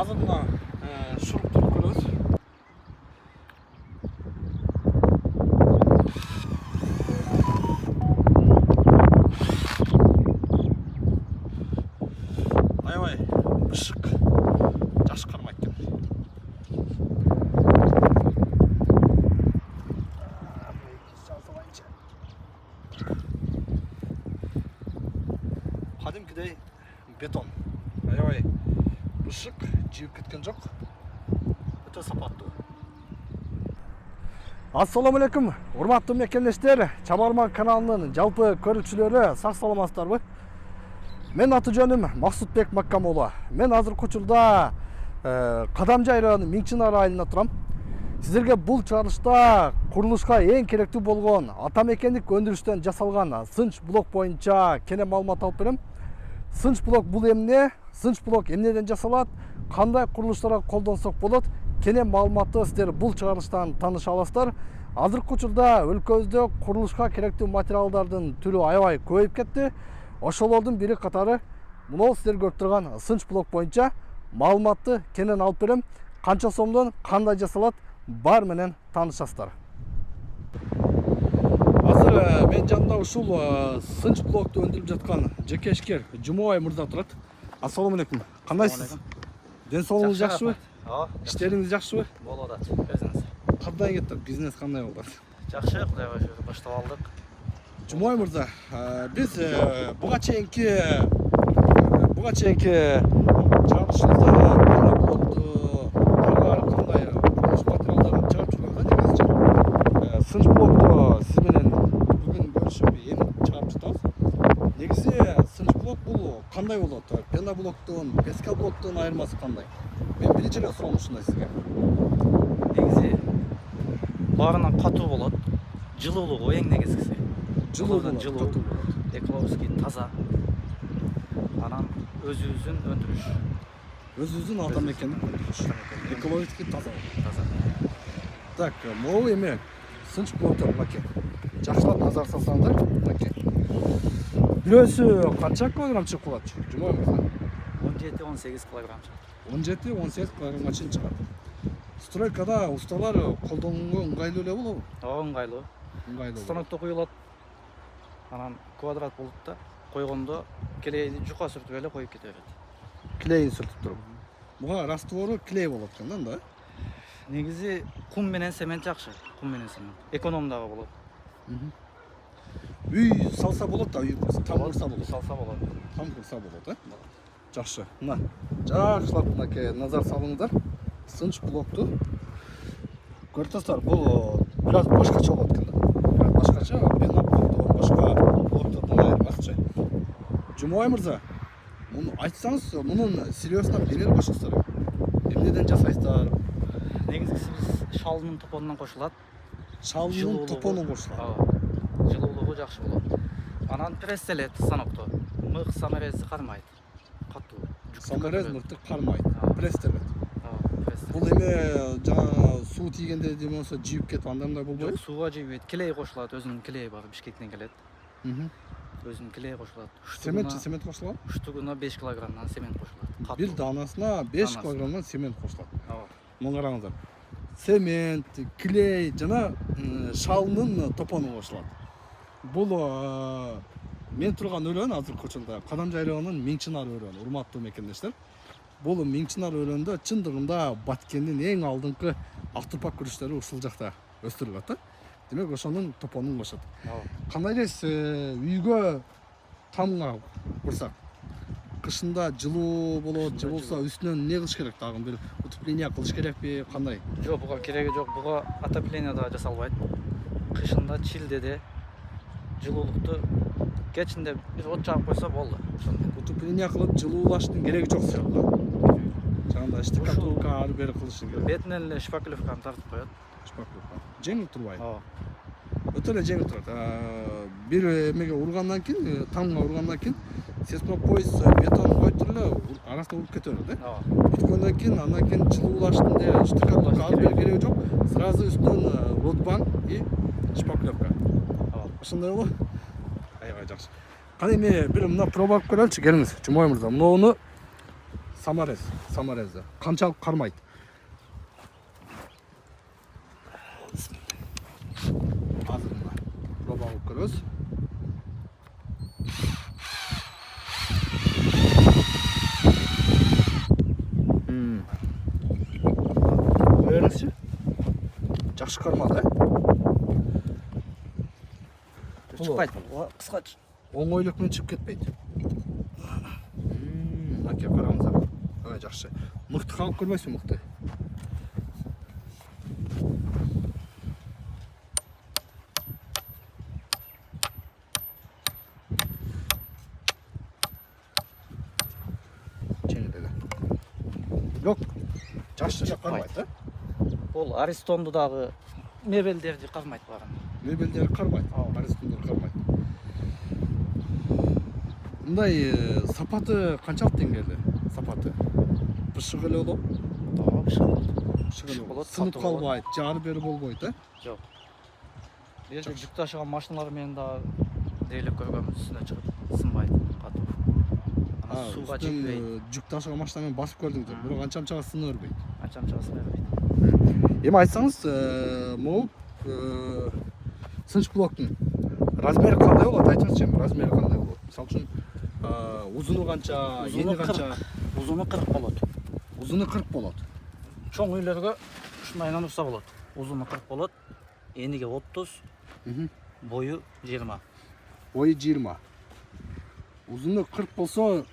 Азыр мына шуруптарды көрөбүз. Аябай ышык жаш кармайт экен. Кадимкидей бетон. Аябай ышык жиып кеткен жок. Өтө сапаттуу. Ассаламу алейкум, урматтуу мекендештер. Чабарман каналынын жалпы көрүүчүлөрү сак саламатсыздарбы? Мен аты жөнүм Максутбек Маккамулу. Мен азыркы учурда Кадамжай районунун Миңчинар айылында турам. Сиздерге бул чыгарылышта курулушка эң керектүү болгон ата мекендик өндүрүштөн жасалган сынч блок боюнча кене маалымат алып берем. Сынч блок бул эмне? Сынч блок эмнеден жасалат? Кандай курулуштарга колдонсок болот? Кене маалыматты сиздер бул чыгарылыштан тааныша аласыздар. Азыркы учурда өлкөбүздө курулушка керектүү материалдардын түрү аябай көбөйүп кетти. Ошолордун бири катары мына сиздер көрүп турган сынч блок боюнча маалыматты кенен алып берем. Канча сомдон кандай жасалат? Бар менен таанышасыздар. Азыр мен жанымда ушул сынч блокту өндүрүп жаткан жеке ишкер Жумабай мырза турат. Ассаламу алейкум. Кандайсыз? Ден соолугуңуз жакшыбы? Ооба. Иштериңиз жакшыбы? Болуп атат. Өзүңүз. Кандай кетти? Бизнес кандай болду? Жакшы, Кудайга шүгүр баштап алдык. Жумабай мырза, биз буга чейинки чыгарылышыбызда блокту кандай курулуш материалдарын чыгарып жүргөн негизичи. Сынч блокту сиз менен бүгүн көрүшүп эми чыгарып жатабыз. Негизи сынч блок бул кандай болот? Пеноблоктон, песка блоктон айырмасы кандай? Мен биринчи эле суроом ушундай сизге. Негизи баарынан катуу болот. Жылуулугу эң негизгиси. Жылуулугу жылуу, экологический таза. Анан өзүбүздүн өндүрүш. Өзүбүздүн ата мекендик өндүрүш. Экологический таза. Таза. Так, могу эми сынч блоктор мынакей. Жакшылап назар салсаңдар, мынакей. Бирөөсү канча килограмм чыгып калат? Жумабай мырза. 17-18 килограмм чыгат. 17-18 килограммга чейин чыгат. Стройкада усталар колдонууга ыңгайлуу эле болобу? Ооба, ыңгайлуу. Ыңгайлуу. Станокто куюлат. Анан квадрат болот да. Койгондо клейди жука сүртүп эле коюп кете берет. Клейин сүртүп туруп. Буга раствору клей болот экен да, мында. Негизи кум менен цемент жакшы. Кум менен цемент. Эконом дагы болот. Үй салса болот да, үй там кырса болот. Салса болот. Там кырса болот, Жакшы. Мына жакшылап мынакей назар салыңыздар. Сынч блокту көрүп турсуздар, бул бир аз башкача болот экен да. Башкача, пеноблоктон башка блоктордон айырмасы. Жумабай мырза, муну айтсаңыз, мунун сервисине эмне кошосуздар? Эмнеден жасайсыздар? Негизгиси биз шалынын топонунан кошулат. Шалынын топонун кошулат. Ооба. Жылуулугу жакшы болот. Анан пресселет станокто. Мык самареси кармайт. Катуу. Самарез мыкты кармайт. Пресстелет. Ооба, пресс. Бул эме жана суу тийгенде же болбосо жиип кетип андай болбойбу? Жок, сууга жийбейт. Клей кошулат, өзүнүн клейи бар, Бишкектен келет. Өзүнүн клей кошулат. Цемент кошулат? Штугуна 5 килограммдан цемент кошулат. Бир даанасына 5 килограммдан цемент кошулат. Ооба. Муну караңыздар. Цемент, клей жана шалынын топону кошулат. Бул мен турган өрөөн азыркы учурда Кадамжай районунун Миңчинар өрөөнү, урматтуу мекендештер. Бул Миңчинар өрөөнүндө чындыгында Баткендин эң алдыңкы автопарк күрүштөрү ушул жакта өстүрүлөт да. Демек ошонун топонун кошот. Кандай дейсиз, үйгө тамга курсак, кышында жылуу болот, же болбосо үстүнөн эмне кылыш керек дагы? Бир утепление кылыш керекпи, кандай? Жок, буга кереги жок. Буга отопление да жасалбайт. Кышында чилдеде жылуулукту кечинде бир от жагып койсо болду. Утепление кылып жылуулаштын кереги жок сыяктуу. Жагында штукатурка ары бери кылышы керек. Бетинен эле шпаклевканы тартып коет. Шпаклевка. Жеңил турбайбы? Ооба. Өтө эле жеңил турат. Бир эмеге ургандан кийин, тамга ургандан кийин сеспропоиз бетон коюп туруп эле арасына уруп кете берет, Ооба. Бүткөндөн кийин андан кийин жылуулаштын де штукатурка ары бери кереги жок. Сразу үстүнөн ротбан и шпаклевка. Ооба. Ошондой болобу? Аябай жакшы. Кане эми бир мына проба алып көрөлүчү, келиңиз, Жумабай мырза. Муну саморез. Канчалык кармайт? Азыр мына проба кылып көрөбүз. Көрүңүзчү? Жакшы кармады, Чыкпайт бул. Кыскачы. оңойлук менен чыгып кетпейт. Аке караңыздар. Жакшы. Мыкты калып көрбөйсүңбү, мыкты? Yok, жакшы эле кармайт, да? Бул Аристонду дагы мебелдерди кармайт барын. Мебелдери кармайт, Аристондор кармайт. Мындай сапаты канчалык деңгээлде? Сапаты. Бышык эле болот. Бышык эле болот. Сынып калбайт, жары бери болбойт, да? Жок. Бул жерде жүк ташыган машиналар менен дагы дээлеп көргөнбүз, үстүнө чыгып сынбайт, катуу. Анан сууга жетпейт. Жүк ташыган машина менен басып көрдүңүздөр, бирок анча-мынчага сына бербейт. Анча-мынчага сына бербейт. Эми айтсаңыз, могул сынч блоктун размери кандай болот? Айтыңызчы, размери кандай болот? Мисалы үчүн узуну канча, эни канча? Узуну 40 болот. Узуну 40 болот. Чоң үйлөргө ушундайынан урса болот. Узуну 40 болот, эниге 30, бою 20. Бою 20. Узуну 40 болсо,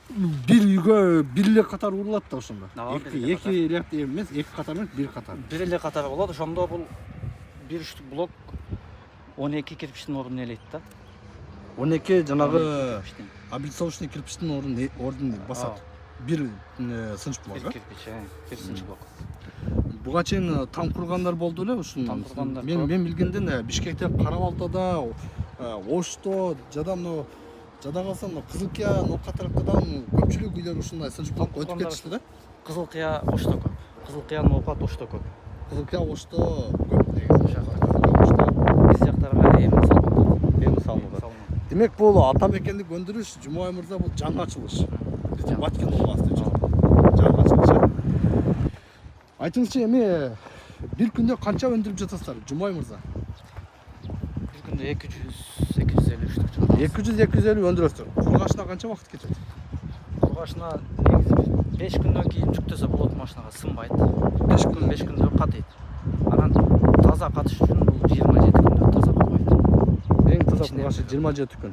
бир үйгө бир эле катар урулат да ошондо. Эки эле эмес, эки катар эмес, бир катар. Бир эле катар болот. Ошондо бул бир үчтүк блок 12 кирпичтин ордун элейт да. 12 жанагы облицовочный кирпичтин ордун басат. Бир сынч блок. Бир кирпич, бир сынч блок. Буга чейин там кургандар болду эле ушун. Мен билгенден Бишкекте, Кара-Балтада, Ошто, жада калса Кызылкия, Ноокат-тарапкадан көпчүлүк үйлөр ушундай сынч блок өтүп кетишти да. Кызылкия, Ошто көп. Кызылкия, Ноокат, Ошто көп. Кызылкия, Ошто көп негизи. Биз жактарга эми салынды. Демек бул ата мекендик өндүрүш Жумабай мырза бул жаңы ачылыш. Биздин Баткен областы үчүн жаңы ачылыш. Айтыңызчы, эми бир күндө канча өндүрүп жатасыздар, Жумабай мырза? Бир күндө 200-250 штук чыгат. 200-250 өндүрөсүздөр. Кургашына канча убакыт кетет? Кургашына негизи 5 күндөн кийин жүктөсө болот, машинага сынбайт. 5 күндө катыйт. Анан таза катыш үчүн бул 27 күндө таза кургайт. Эң таза кургашы 27 күн.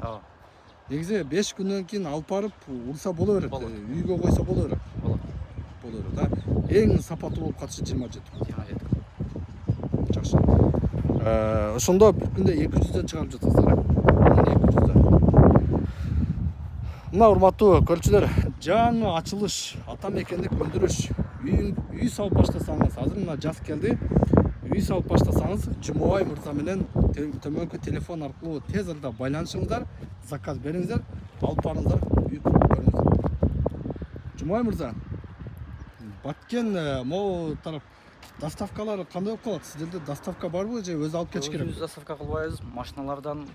Негизи 5 күндөн кийин алып барып урса боло берет. Үйгө койсо боло берет. Боло берет, да. Эң сапаттуу болуп катышы 27 күн. 27 күн. Жакшы. Ошондо бир күндө 200дөн чыгарып жатасыздар, 200дөн. Мына урматтуу көрүүчүлөр, жаңы ачылыш, ата мекендик өндүрүш. Үй салып баштасаңыз, азыр мына жаз келди. Үй салып баштасаңыз, Жумабай мырза менен төмөнкү телефон аркылуу тез арада байланышыңыздар, заказ бериңиздер, алып барыңыздар, үй куруп көрүңүздөр. Жумабай мырза, Баткен могу тарап доставкалар кандай болуп калат? Сиздерде доставка барбы же өзү алып кетиш керек? Өзүбүз доставка кылбайбыз, машиналардан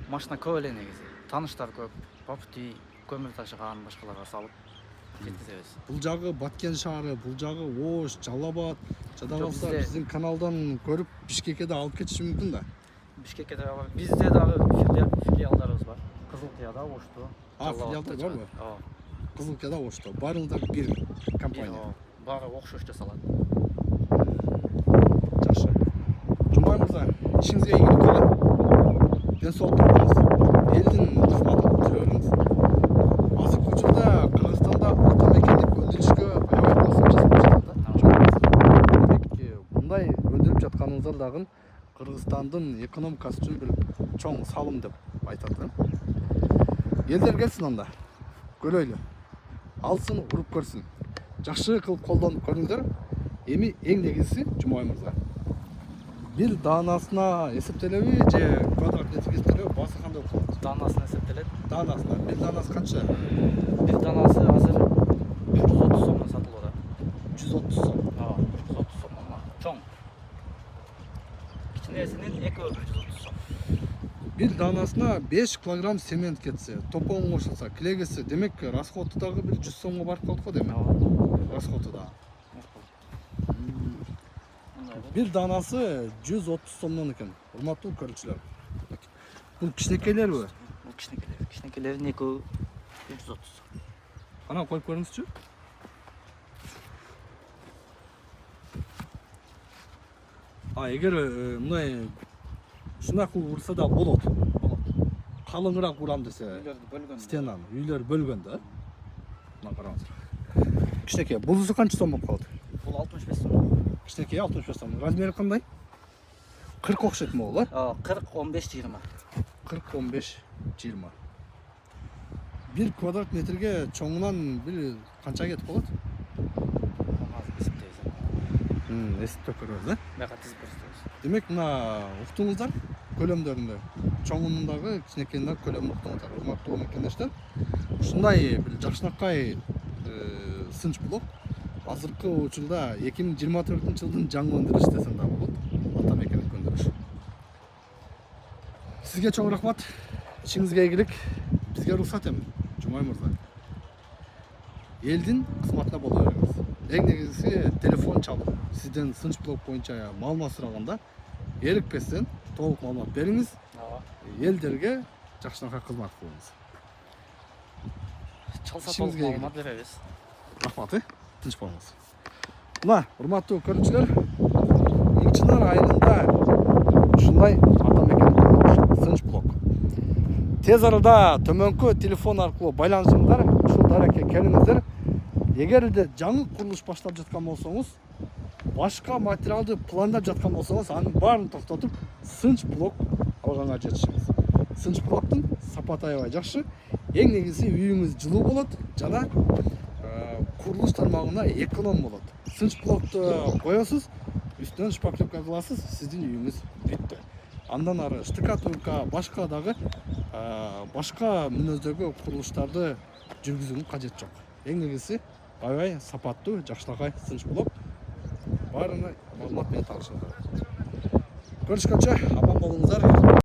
машина көп эле негизи. Тааныштар көп, Баптий, көмүр ташыган башкаларга салып жеткизебиз. Бул жагы Баткен шаары, бул жагы Ош, Жалал Абад, жада калса биздин каналдан көрүп Бишкекке да алып кетиши мүмкүн да. Бишкекке да бар. Бизде дагы филиалдарыбыз бар. Кызылкияда, Ошто. Филиалдар барбы? Кызылкияда, Ошто. Баарыңыздар бир компания. Баары окшош жасалат. Жакшы. Жумабай мырза, ишиңизге ийгилик болот. Ден соолукта болуңуз. Элдин кызматын жүрө бериңиз. Азыркы учурда Кыргызстанда ата мекендик өндүрүшкө аябай басым жасалып жатат. Демек, мындай өндүрүп жатканыңыздар дагы Кыргызстандын экономикасы үчүн бир чоң салым деп айтат. Элдер келсин анда. Көрөйлү. Алсын, уруп көрсүн. Жакшы кылып колдонуп көрүңүздөр. Эми эң негизгиси Жумабай мырза. Бир даанасына эсептелеби же квадрат метрге эсептелеби, баасы кандай болуп калат? Даанасына эсептелет. Даанасына. Бир даанасы канча? Бир даанасы азыр 130 сомдон сатылып атат. 130 сом. 130 сомдон. Чоң. Кичинесинин 2 130 сом. бир даанасына 5 килограмм цемент кетсе, топоң кошулса, килегиси, демек расходу дагы бир 100 сомго барып калат го демек. Расходу да. Бир даанасы 130 сомдон экен. Урматтуу көрүүчүлөр. Бул кичинекейлерби? Бул кичинекейлер. Кичинекейлердин экөө 130. Ана коюп көрүңүзчү. Эгер мындай ушундай кылып урса да болот. Калыңыраак урам десе, Үйлөрдү бөлгөн. стенаны, үйлөр бөлгөн да. Мына караңыздар. Кичинекей, бузусу канча сом болуп калат? Бул 65 сом. Кичинекей 65 сом. Размери кандай? 40 окшойт могул, э? 40 15 20. 40 15 20. 1 квадрат метрге чоңунан бир канча кетип калат? Азыр эсептейбиз. Эсиптеп көрөбүз, э? Мага тизип көрсөтөбүз. Демек мына уктуңуздар көлөмдөрүндө. Чоңунун дагы, кичинекейинин дагы көлөмүн уктуңуздар. Урматтуу мекендештер. Ушундай бир жакшынакай сынч блок азыркы учурда 2024-жылдын жаңы өндүрүш десем да болот. Ата мекендик өндүрүш. Сизге чоң рахмат. Ишиңизге ийгилик. Бизге уруксат эми, Жумай мырза. Элдин кызматына боло бериңиз. Эң негизгиси телефон чалып, сизден сынч блок боюнча маалымат сураганда эрикпестен толук маалымат бериңиз. Элдерге жакшынакай кызмат кылыңыз. Чалса İşimiz толук ilgili. маалымат беребиз. Рахмат, тынч болуңуз. Мына, урматтуу көрүүчүлөр, ыңчынар айылында ушундай ата мекендик сынч блок. Тез арада төмөнкү телефон аркылуу байланышыңыздар, ушул дарекке келиңиздер. Эгерде жаңы курулуш баштап жаткан болсоңуз, башка материалды пландап жаткан болсоңуз, анын баарын токтотуп, сынч блок алганга жетишиңиз. Сынч блоктун сапаты аябай жакшы. Эң негизгиси үйүңүз жылуу болот жана курулуш тармагына эконом болот. Сынч блокту коесуз, үстүнөн шпаклевка кыласыз, сиздин үйүңүз бүттү. Андан ары штукатурка, башка дагы башка мүнөздөгү курулуштарды жүргүзүүнүн кажети жок. Эң негизгиси аябай сапаттуу, жакшынакай сынч блок. Баарына маалымат менен таанышыңыздар. Көрүшкөнчө аман болуңуздар.